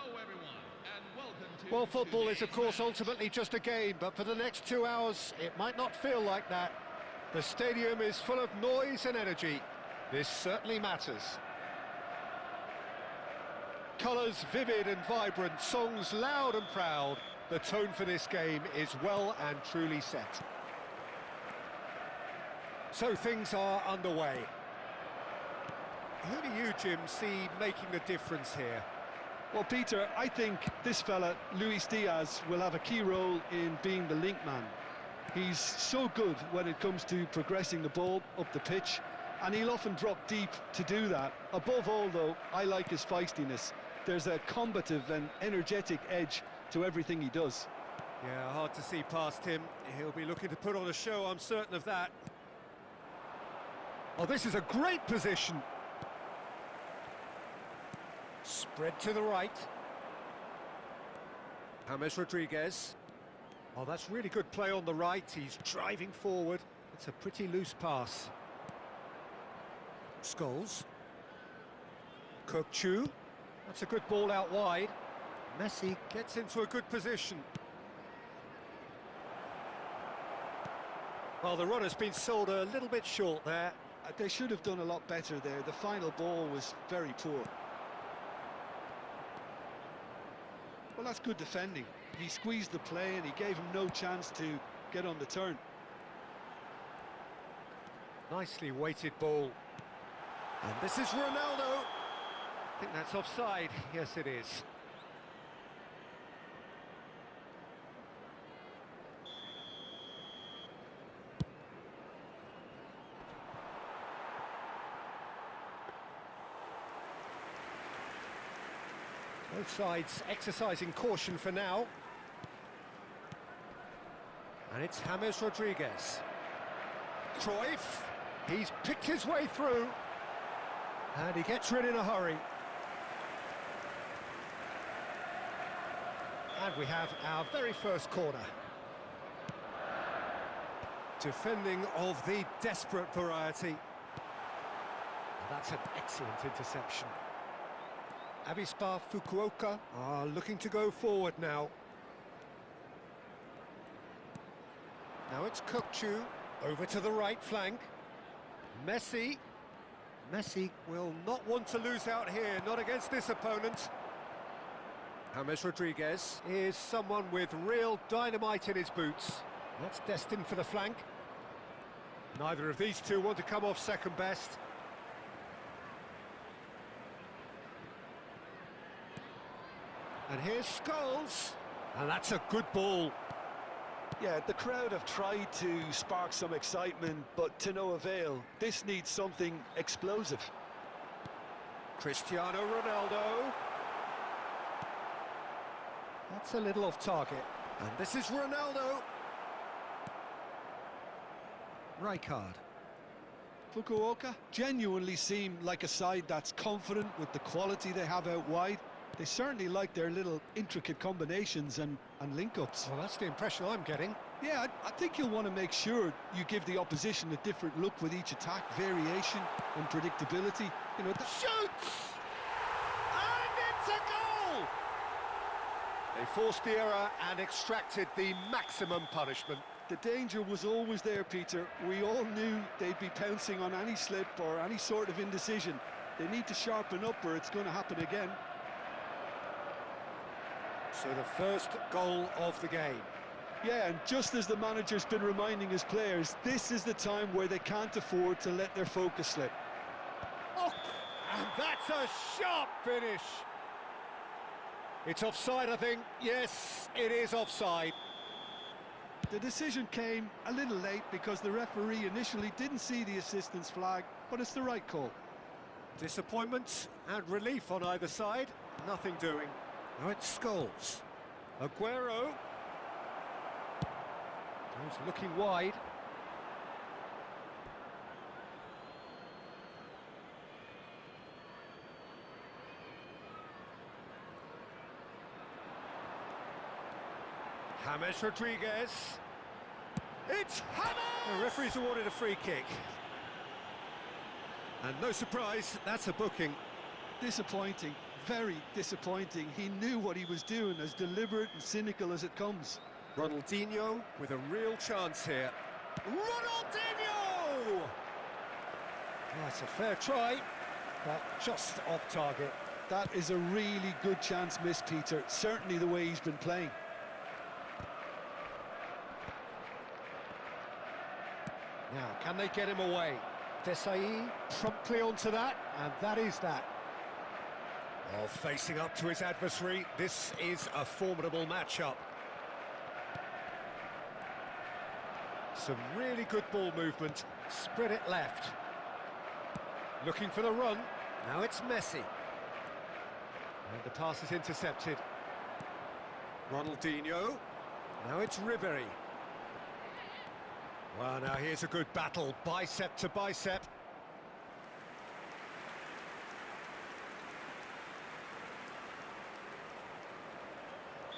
Hello everyone, and welcome to... Well, football is of course ultimately just a game, but for the next 2 hours it might not feel like that. The stadium is full of noise and energy. This certainly matters. Colours vivid and vibrant, songs loud and proud. The tone for this game is well and truly set. So things are underway. Who do you, Jim, see making the difference here? Well, Peter, I think this fella, Luis Diaz, will have a key role in being the link man. He's so good when it comes to progressing the ball up the pitch, and he'll often drop deep to do that. Above all, though, I like his feistiness. There's a combative and energetic edge to everything he does. Yeah, hard to see past him. He'll be looking to put on a show, I'm certain of that. Oh, this is a great position. Spread to the right. James Rodriguez. Oh, that's really good play on the right. He's driving forward. It's a pretty loose pass. Scholes. Kökçü. That's a good ball out wide. Messi gets into a good position. Well, the run-has been sold a little bit short there. They should have done a lot better there. The final ball was very poor. Well, that's good defending. He squeezed the play and he gave him no chance to get on the turn. Nicely weighted ball. And this is Ronaldo. I think that's offside. Yes, it is. Both sides exercising caution for now. And it's James Rodriguez. Cruyff. He's picked his way through. And he gets rid in a hurry. And we have our very first corner. Defending of the desperate variety. That's an excellent interception. Avispa Fukuoka are looking to go forward now. Now it's Kökçü, over to the right flank. Messi. Messi will not want to lose out here, not against this opponent. James Rodriguez is someone with real dynamite in his boots. That's destined for the flank. Neither of these two want to come off second best. And here's Scholes, and that's a good ball. Yeah, the crowd have tried to spark some excitement, but to no avail. This needs something explosive. Cristiano Ronaldo. That's a little off target. And this is Ronaldo. Rijkaard. Fukuoka genuinely seem like a side that's confident with the quality they have out wide. They certainly like their little intricate combinations and link-ups. Well, that's the impression I'm getting. Yeah, I think you'll want to make sure you give the opposition a different look with each attack, variation and predictability. You know, Shoots! And it's a goal! They forced the error and extracted the maximum punishment. The danger was always there, Peter. We all knew they'd be pouncing on any slip or any sort of indecision. They need to sharpen up or it's going to happen again. So the first goal of the game. Yeah, and just as the manager's been reminding his players, this is the time where they can't afford to let their focus slip. Oh, and that's a sharp finish. It's offside, I think. Yes, it is offside. The decision came a little late because the referee initially didn't see the assistance flag, but it's the right call. Disappointment and relief on either side. Nothing doing. Now it's Scholes. Aguero. He's looking wide. James Rodriguez. It's James! The referee's awarded a free kick. And no surprise, that's a booking. Disappointing. very disappointing. He knew what he was doing, as deliberate and cynical as it comes. Ronaldinho with a real chance here. Ronaldinho! Oh, it's a fair try, but just off target. That is a really good chance missed, Peter. Certainly the way he's been playing. Now, can they get him away? Desai promptly onto that, and that is that. Well, facing up to his adversary, this is a formidable matchup. Some really good ball movement. Spread it left. Looking for the run. Now it's Messi. And the pass is intercepted. Ronaldinho. Now it's Ribery. Well, now here's a good battle, bicep to bicep.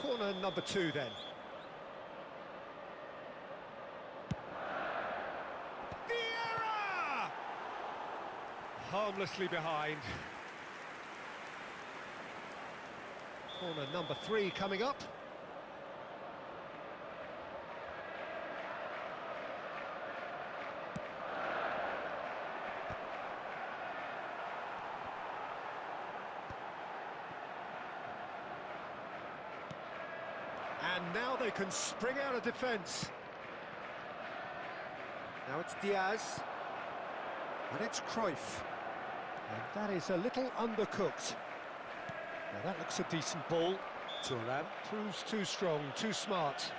Corner number 2 then. Vieira! Harmlessly behind. Corner number 3 coming up. And now they can spring out of defence. Now it's Diaz. And it's Cruyff. And that is a little undercooked. Now that looks a decent ball. Thuram proves too strong, too smart.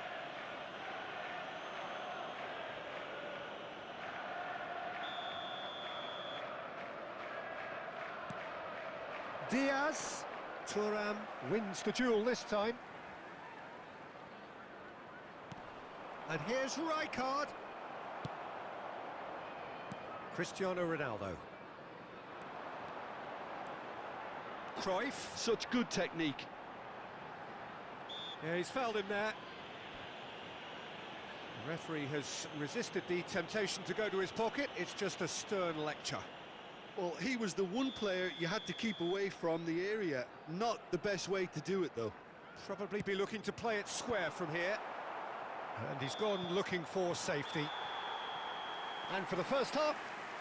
Diaz. Thuram wins the duel this time. And here's Rijkaard. Cristiano Ronaldo. Cruyff. Such good technique. Yeah, he's fouled him there. The referee has resisted the temptation to go to his pocket. It's just a stern lecture. Well, he was the one player you had to keep away from the area. Not the best way to do it, though. Probably be looking to play it square from here. And he's gone looking for safety. And for the first half,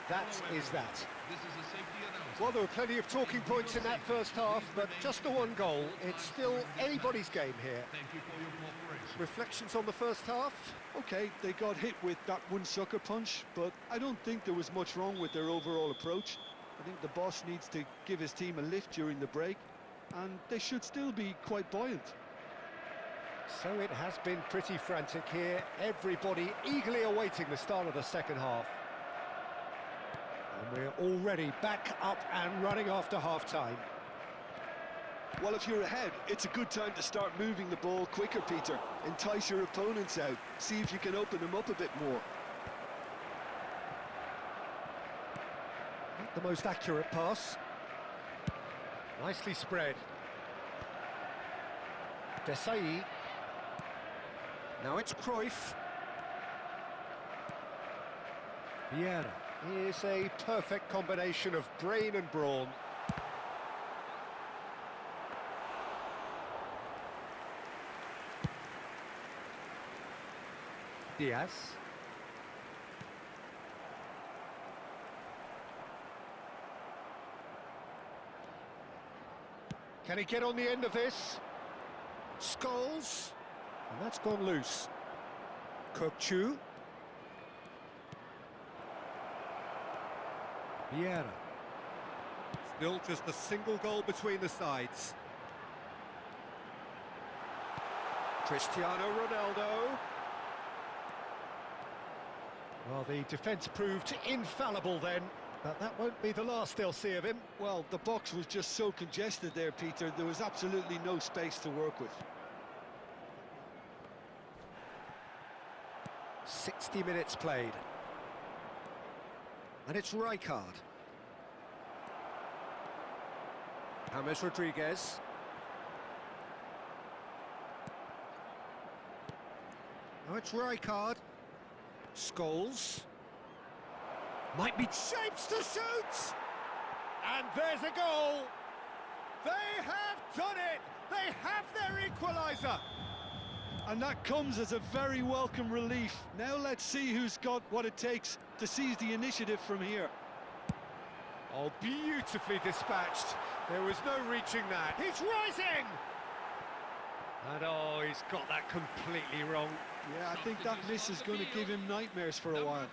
that is that. This is a safety announcement. Well, there were plenty of talking points in that first half, but just the one goal. It's still anybody's game here. Thank you for your cooperation. Reflections on the first half? Okay, they got hit with that one sucker punch, but I don't think there was much wrong with their overall approach. I think the boss needs to give his team a lift during the break, and they should still be quite buoyant. So it has been pretty frantic here. Everybody eagerly awaiting the start of the second half. And we're already back up and running after half-time. Well, if you're ahead, it's a good time to start moving the ball quicker, Peter. Entice your opponents out. See if you can open them up a bit more. Not the most accurate pass. Nicely spread. Desai. Now it's Cruyff. Vieira is a perfect combination of brain and brawn. Diaz. Can he get on the end of this? Scholes. And that's gone loose. Kökçü. Vieira. Still just a single goal between the sides. Cristiano Ronaldo. Well, the defence proved infallible then, but that won't be the last they'll see of him. Well, the box was just so congested there, Peter. There was absolutely no space to work with. 60 minutes played. And it's Rijkaard. James Rodriguez. Now it's Rijkaard. Scholes. Might be shapes to shoot! And there's a goal! They have done it! They have their equaliser! And that comes as a very welcome relief. Now let's see who's got what it takes to seize the initiative from here. Oh, beautifully dispatched. There was no reaching that. He's rising! And oh, he's got that completely wrong. Yeah, I think that miss is going to give him nightmares for a while.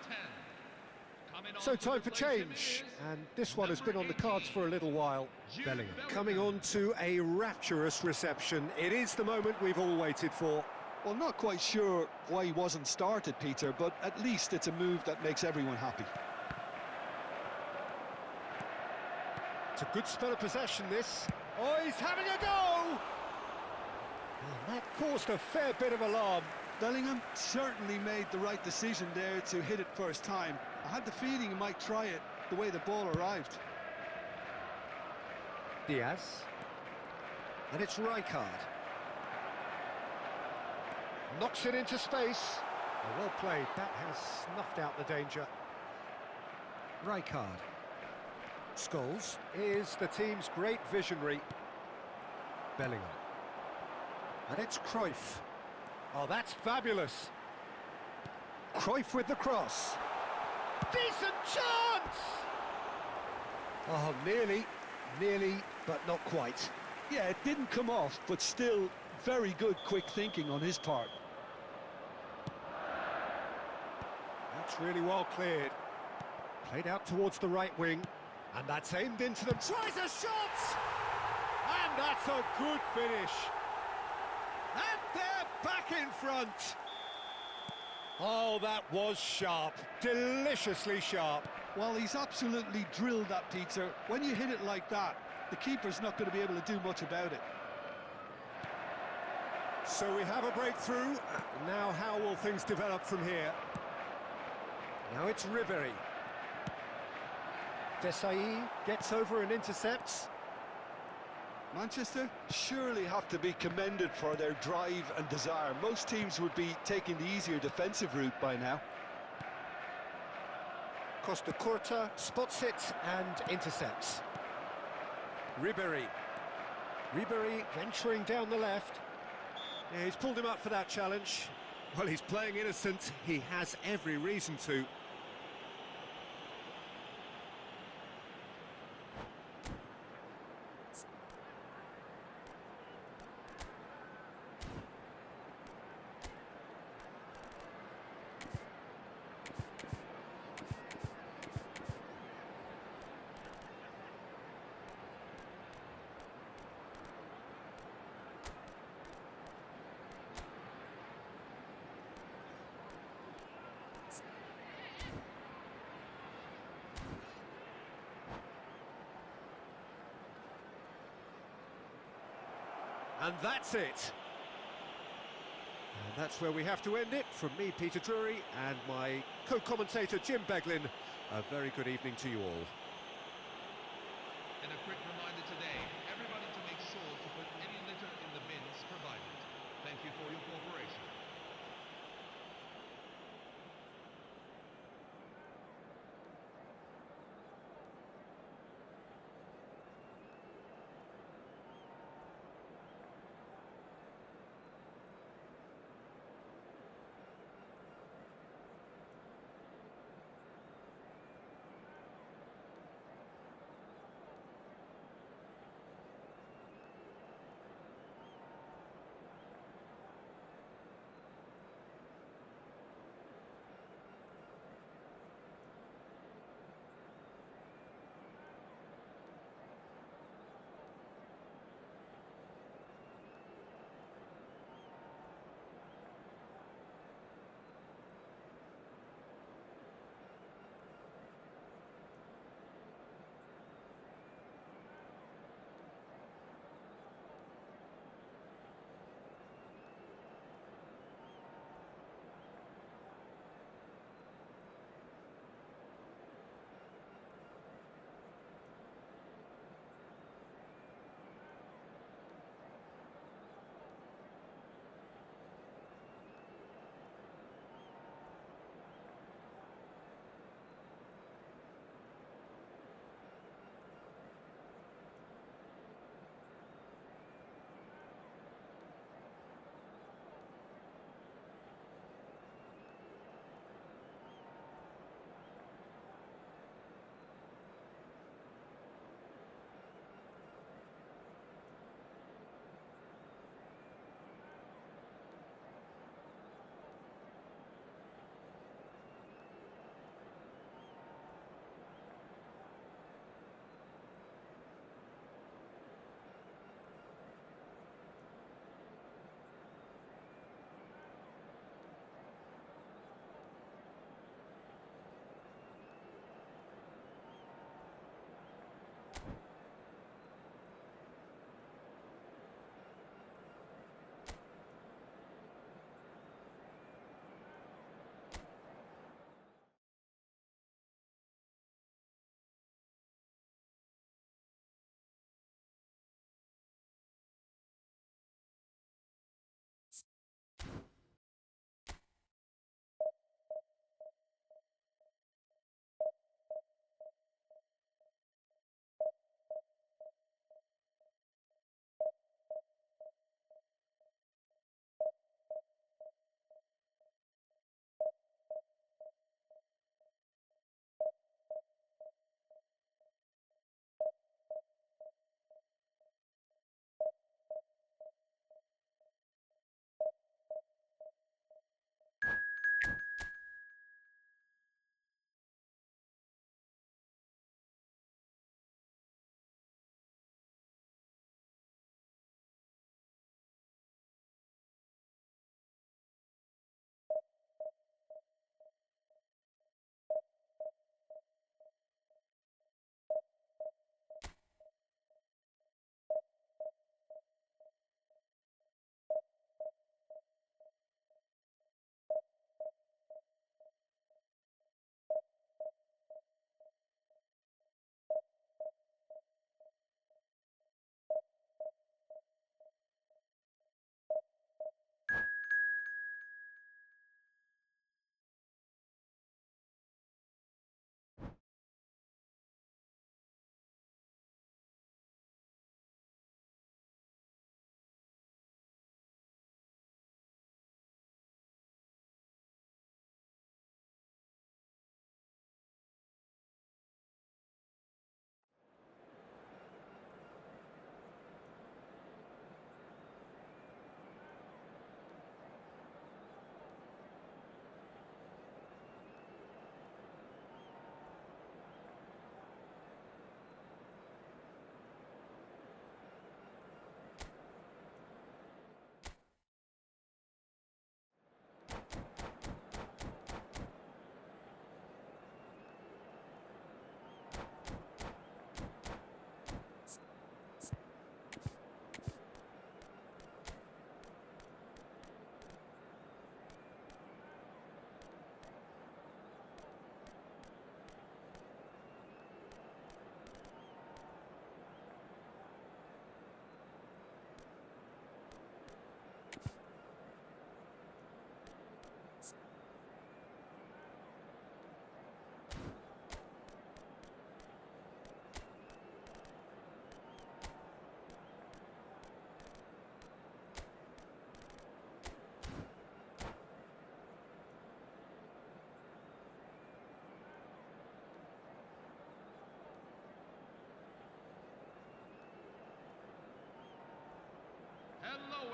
So time for change, and this one has been on the cards for a little while. Bellingham coming on to a rapturous reception. It is the moment we've all waited for. Well, not quite sure why he wasn't started, Peter, but at least it's a move that makes everyone happy. It's a good spell of possession, this. Oh, he's having a go! And that caused a fair bit of alarm. Bellingham certainly made the right decision there to hit it first time. I had the feeling he might try it the way the ball arrived. Diaz. And it's Rijkaard. Knocks it into space. Oh, well played. That has snuffed out the danger. Rijkaard. Scholes is the team's great visionary. Bellingham. And it's Cruyff. Oh, that's fabulous. Cruyff with the cross. Decent chance! Oh, nearly, but not quite. Yeah, it didn't come off, but still very good quick thinking on his part. That's really well cleared. Played out towards the right wing. And that's aimed into them. Tries a shot! And that's a good finish. And they're back in front. Oh, that was sharp. Deliciously sharp. Well, he's absolutely drilled that, Peter. When you hit it like that, the keeper's not going to be able to do much about it. So we have a breakthrough. Now how will things develop from here? Now it's Ribéry. Desailly gets over and intercepts. Manchester surely have to be commended for their drive and desire. Most teams would be taking the easier defensive route by now. Costa Curta spots it and intercepts. Ribéry. Ribéry venturing down the left. Yeah, he's pulled him up for that challenge. Well, he's playing innocent. He has every reason to. And that's it. And that's where we have to end it. From me, Peter Drury, and my co-commentator, Jim Beglin. A very good evening to you all. And a quick reminder today, everybody to make sure to put any litter in the bins provided. Thank you for your cooperation.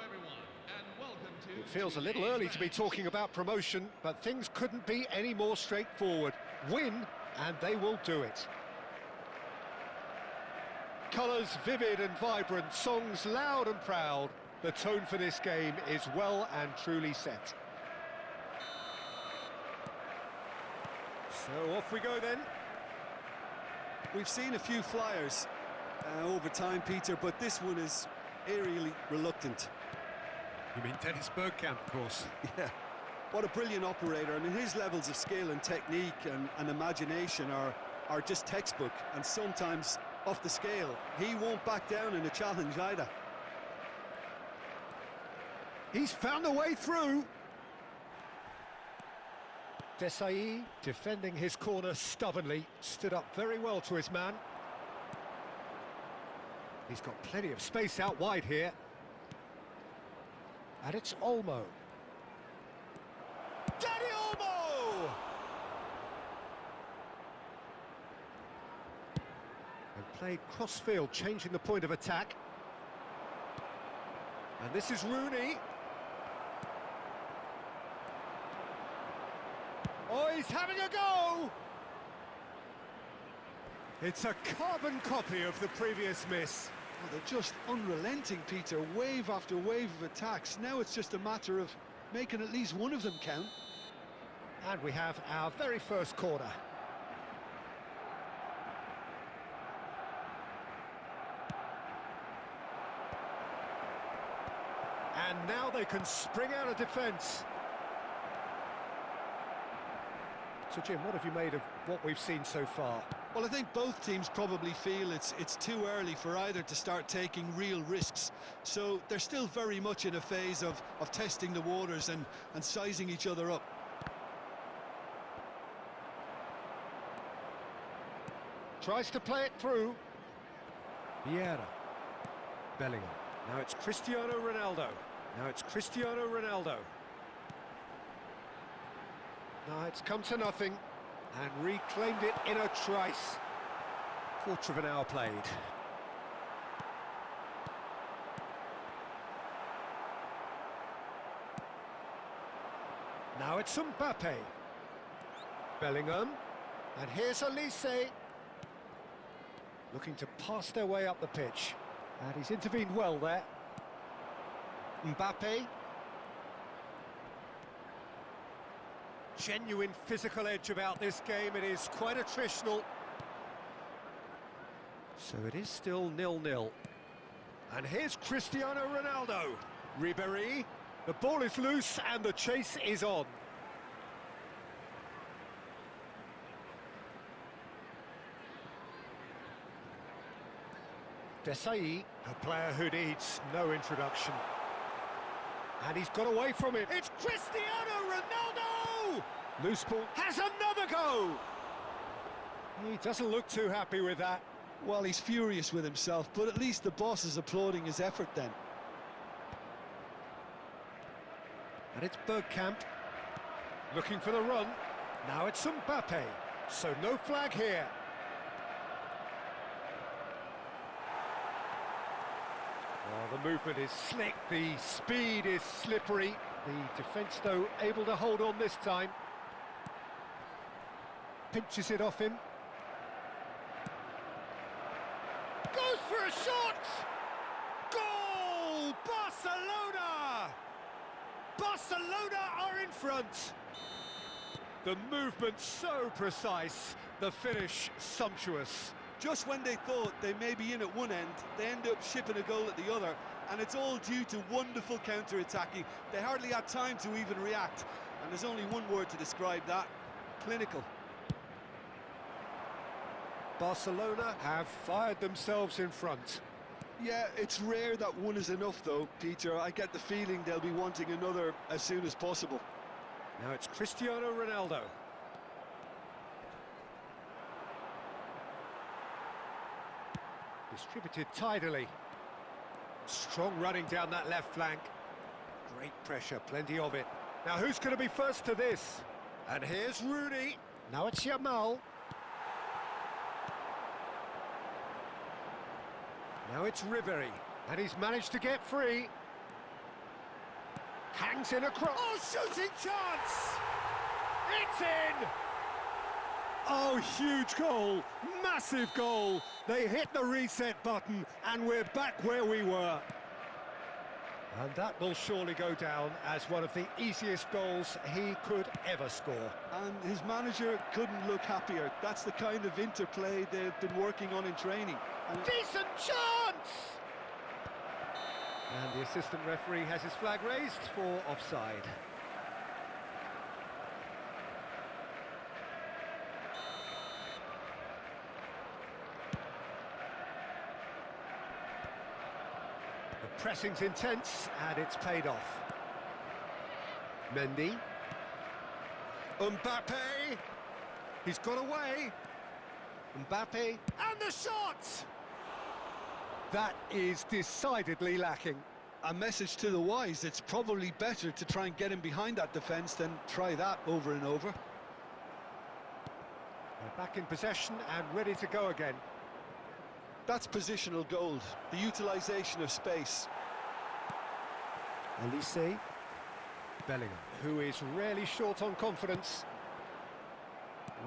everyone, and welcome to... It feels a little early to be talking about promotion, but things couldn't be any more straightforward. Win, and they will do it. Colours vivid and vibrant, songs loud and proud. The tone for this game is well and truly set. So off we go then. We've seen a few flyers over time, Peter, but this one is eerily reluctant. You mean Dennis Bergkamp, of course. Yeah, what a brilliant operator. I mean, his levels of skill and technique and imagination are just textbook, and sometimes off the scale. He won't back down in a challenge either. He's found a way through. Desai, defending his corner stubbornly, stood up very well to his man. He's got plenty of space out wide here. And it's Olmo. Dani Olmo! And played cross-field, changing the point of attack. And this is Rooney. Oh, he's having a go! It's a carbon copy of the previous miss. Oh, they're just unrelenting, Peter, wave after wave of attacks. Now it's just a matter of making at least one of them count. And we have our very first corner. And now they can spring out of defence. So, Jim, what have you made of what we've seen so far? Well, I think both teams probably feel it's too early for either to start taking real risks. So they're still very much in a phase of testing the waters and sizing each other up. Tries to play it through. Vieira. Bellingham. Now it's Cristiano Ronaldo. Now it's Cristiano Ronaldo. Now it's come to nothing and reclaimed it in a trice. Quarter of an hour played. Now it's Mbappe. Bellingham. And here's Olise. Looking to pass their way up the pitch. And he's intervened well there. Mbappe. Genuine physical edge about this game. It is quite attritional. So it is still 0-0. And here's Cristiano Ronaldo. Ribéry. The ball is loose and the chase is on. Desai, a player who needs no introduction. And he's got away from it. It's Cristiano Ronaldo! Loose ball has another go! He doesn't look too happy with that. Well, he's furious with himself, but at least the boss is applauding his effort then. And it's Bergkamp. Looking for the run. Now it's Mbappe. So no flag here. Oh, the movement is slick, the speed is slippery. The defence, though, able to hold on this time. Pinches it off him. Goes for a shot! Goal! Barcelona! Barcelona are in front. The movement so precise, the finish sumptuous. Just when they thought they may be in at one end, they end up shipping a goal at the other, and it's all due to wonderful counter-attacking. They hardly had time to even react, and there's only one word to describe that: clinical. Barcelona have fired themselves in front. Yeah, it's rare that one is enough though, Peter. I get the feeling they'll be wanting another as soon as possible. Now it's Cristiano Ronaldo. Distributed tidily. Strong running down that left flank. Great pressure, plenty of it. Now who's going to be first to this? And here's Rooney. Now it's Yamal. Now it's Ribéry. And he's managed to get free. Hangs in across. Oh, shooting chance! It's in! Oh, huge goal, massive goal. They hit the reset button and we're back where we were. And that will surely go down as one of the easiest goals he could ever score. And his manager couldn't look happier. That's the kind of interplay they've been working on in training. And Decent chance! And the assistant referee has his flag raised for offside. The pressing's intense and it's paid off. Mendy. Mbappe! He's got away! Mbappe, and the shot! That is decidedly lacking. a message to the wise, it's probably better to try and get him behind that defence than try that over and over. They're back in possession and ready to go again. That's positional gold, the utilisation of space. Elise. Bellingham, who is rarely short on confidence.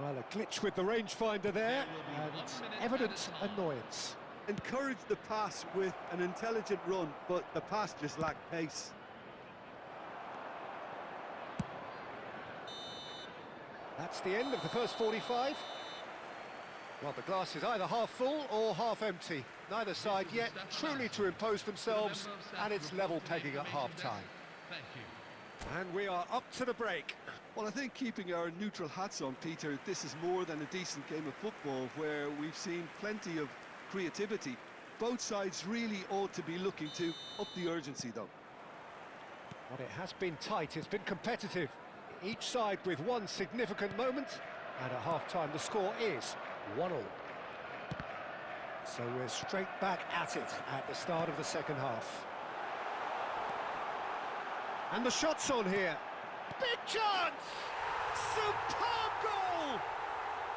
Well, a glitch with the rangefinder there, and evident annoyance. Encouraged the pass with an intelligent run, but the pass just lacked pace. That's the end of the first 45. Well, the glass is either half full or half empty. Neither side yet truly to impose themselves, and it's level pegging at half-time. Thank you. And we are up to the break. Well, I think keeping our neutral hats on, Peter, this is more than a decent game of football where we've seen plenty of creativity. Both sides really ought to be looking to up the urgency, though. But it has been tight, it's been competitive. Each side with one significant moment, and at half-time the score is 1-1. So we're straight back at it at the start of the second half. And the shot's on here. Big chance! Superb goal!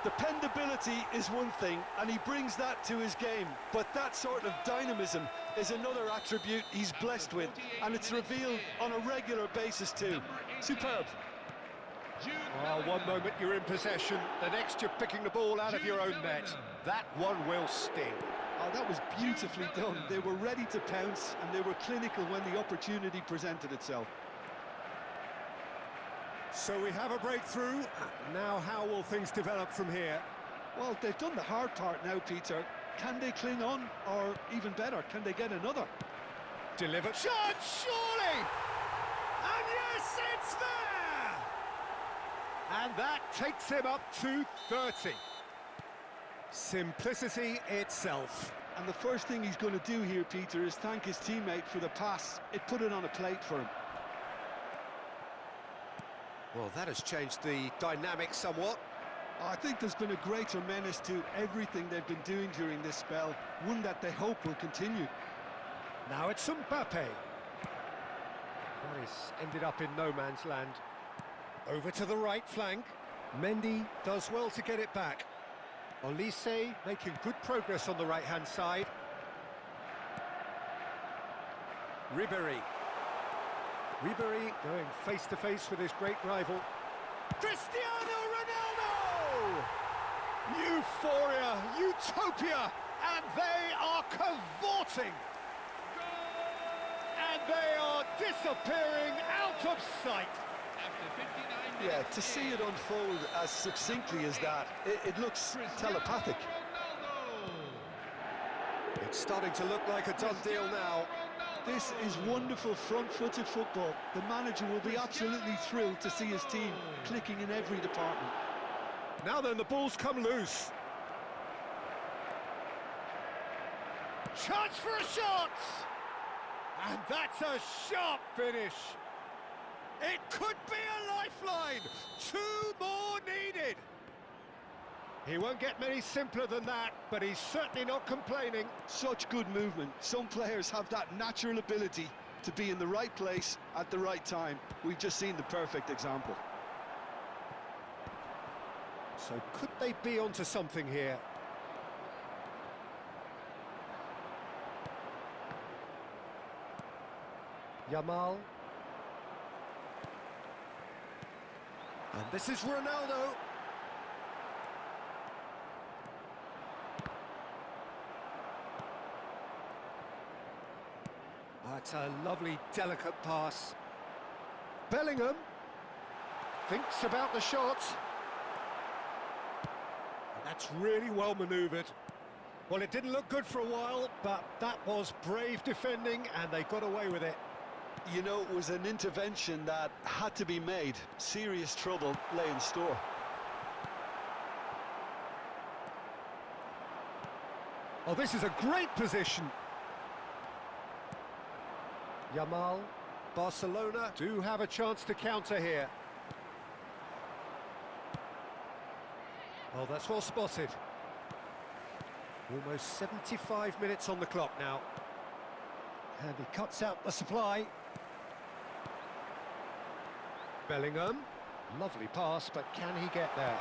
Dependability is one thing, and he brings that to his game, but that sort of dynamism is another attribute he's blessed with, and it's revealed on a regular basis too. Superb. Oh, one moment you're in possession, the next you're picking the ball out of your own net. That one will sting. Oh, that was beautifully done. They were ready to pounce, and they were clinical when the opportunity presented itself. So we have a breakthrough. Now how will things develop from here? Well, they've done the hard part now, Peter. Can they cling on, or even better, can they get another? Delivered. Shot, surely! And yes, it's there! And that takes him up to 30. Simplicity itself. And the first thing he's going to do here, Peter, is thank his teammate for the pass. It put it on a plate for him. Well, that has changed the dynamic somewhat. I think there's been a greater menace to everything they've been doing during this spell, one that they hope will continue. Now it's Mbappe. That is ended up in no man's land. Over to the right flank. Mendy does well to get it back. Olise making good progress on the right-hand side. Ribéry. Ribéry going face-to-face with his great rival. Cristiano Ronaldo! Euphoria, utopia, and they are cavorting. And they are disappearing out of sight. Yeah, to see it unfold as succinctly as that, it looks telepathic. It's starting to look like a done deal now. This is wonderful front-footed football. The manager will be absolutely thrilled to see his team clicking in every department. Now then, the ball's come loose. Chance for a shot! And that's a sharp finish. It could be a lifeline. 2 more needed. He won't get many simpler than that, but he's certainly not complaining. Such good movement. Some players have that natural ability to be in the right place at the right time. We've just seen the perfect example. So could they be onto something here? Yamal. And this is Ronaldo. That's a lovely, delicate pass. Bellingham thinks about the shot. And that's really well manoeuvred. Well, it didn't look good for a while, but that was brave defending, and they got away with it. You know, it was an intervention that had to be made. Serious trouble lay in store. Oh, this is a great position. Yamal, Barcelona do have a chance to counter here. Oh, that's well spotted. Almost 75 minutes on the clock now. And he cuts out the supply. Bellingham, lovely pass, but can he get there?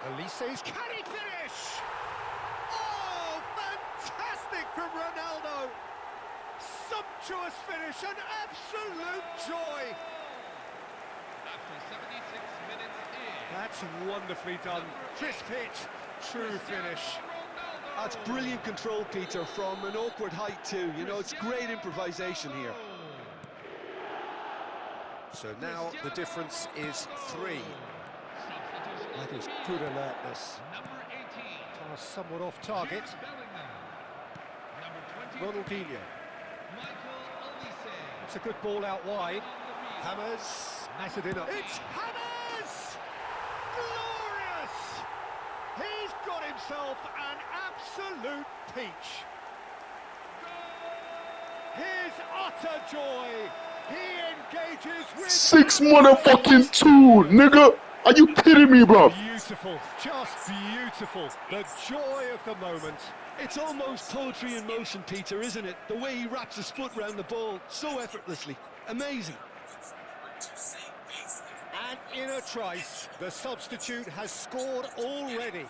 Elise's, can he finish? Oh, fantastic from Ronaldo! Sumptuous finish, an absolute joy! After 76 minutes in. That's wonderfully done. Crisp hit, true finish. That's brilliant control, Peter, from an awkward height too. You know, it's great improvisation here. So now the difference is 3. That is good alertness. Number 18. Pass somewhat off target. Number 20. Ronaldinho. Michael Olise. It's a good ball out wide. Hammers. Matted in. It's Hammers! Glorious! He's got himself an absolute peach. His utter joy. He engages with 6 motherfucking 2, nigga. Are you kidding me, bro? Beautiful, just beautiful. The joy of the moment. It's almost poetry in motion, Peter, isn't it? The way he wraps his foot round the ball so effortlessly. Amazing. And in a trice, the substitute has scored already.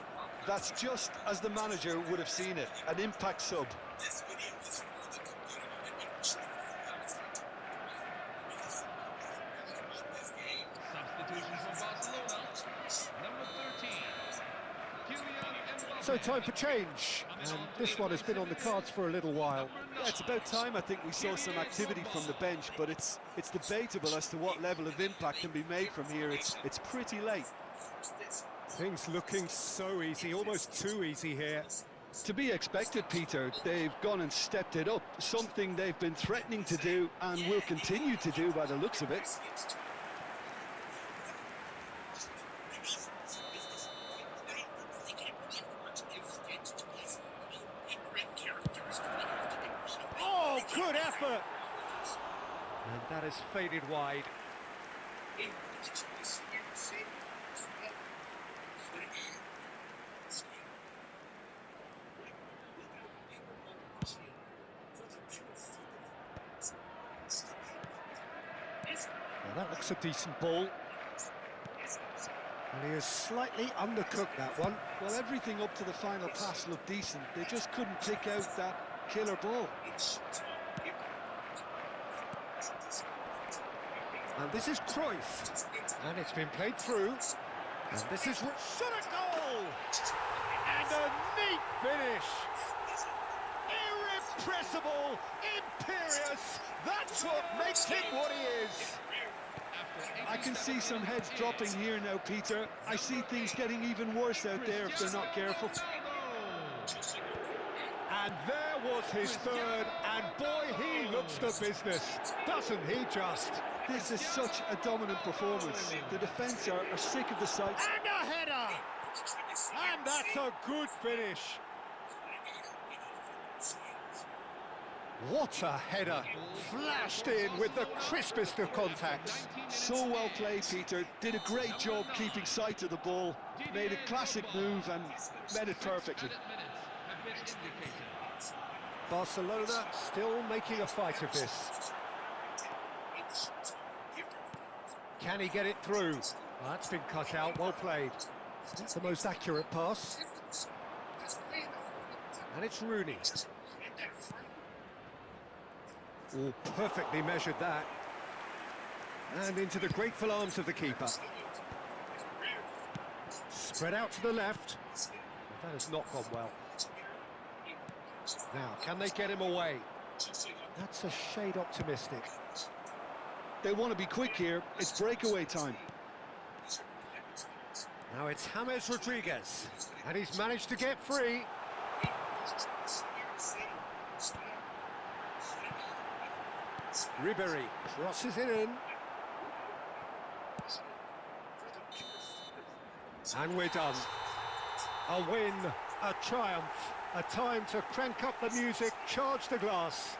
That's just as the manager would have seen it. An impact sub. Substitution for Barcelona. Number 13. Kylian Mbappe. So time for change. And this one has been on the cards for a little while. Yeah, it's about time I think we saw some activity from the bench, but it's debatable as to what level of impact can be made from here. It's pretty late. Things looking so easy, almost too easy here. To be expected, Peter. They've gone and stepped it up, something they've been threatening to do and will continue to do by the looks of it. Oh, good effort! And that has faded wide. Well, that looks a decent ball. And he has slightly undercooked that one. Well, everything up to the final pass looked decent. They just couldn't pick out that killer ball. And this is Cruyff. And it's been played through. And this is... Shot a goal! And a neat finish! Irrepressible! Imperious! That's what makes him what he is! I can see some heads dropping here now, Peter. I see things getting even worse out there if they're not careful. And there was his third, and boy, he looks the business, doesn't he just? This is such a dominant performance. The defence are sick of the sight. And a header! And that's a good finish. What a header, flashed in with the crispest of contacts. So well played, Peter. Did a great job keeping sight of the ball. Made a classic move and met it perfectly. Barcelona still making a fight of this. Can he get it through? Well, that's been cut out, well played. That's the most accurate pass. And it's Rooney. Oh, perfectly measured that. And into the grateful arms of the keeper. Spread out to the left. That has not gone well. Now, can they get him away? That's a shade optimistic. They want to be quick here. It's breakaway time. Now it's James Rodriguez, and he's managed to get free. Ribéry crosses it in. And we're done. A win, a triumph, a time to crank up the music, charge the glass.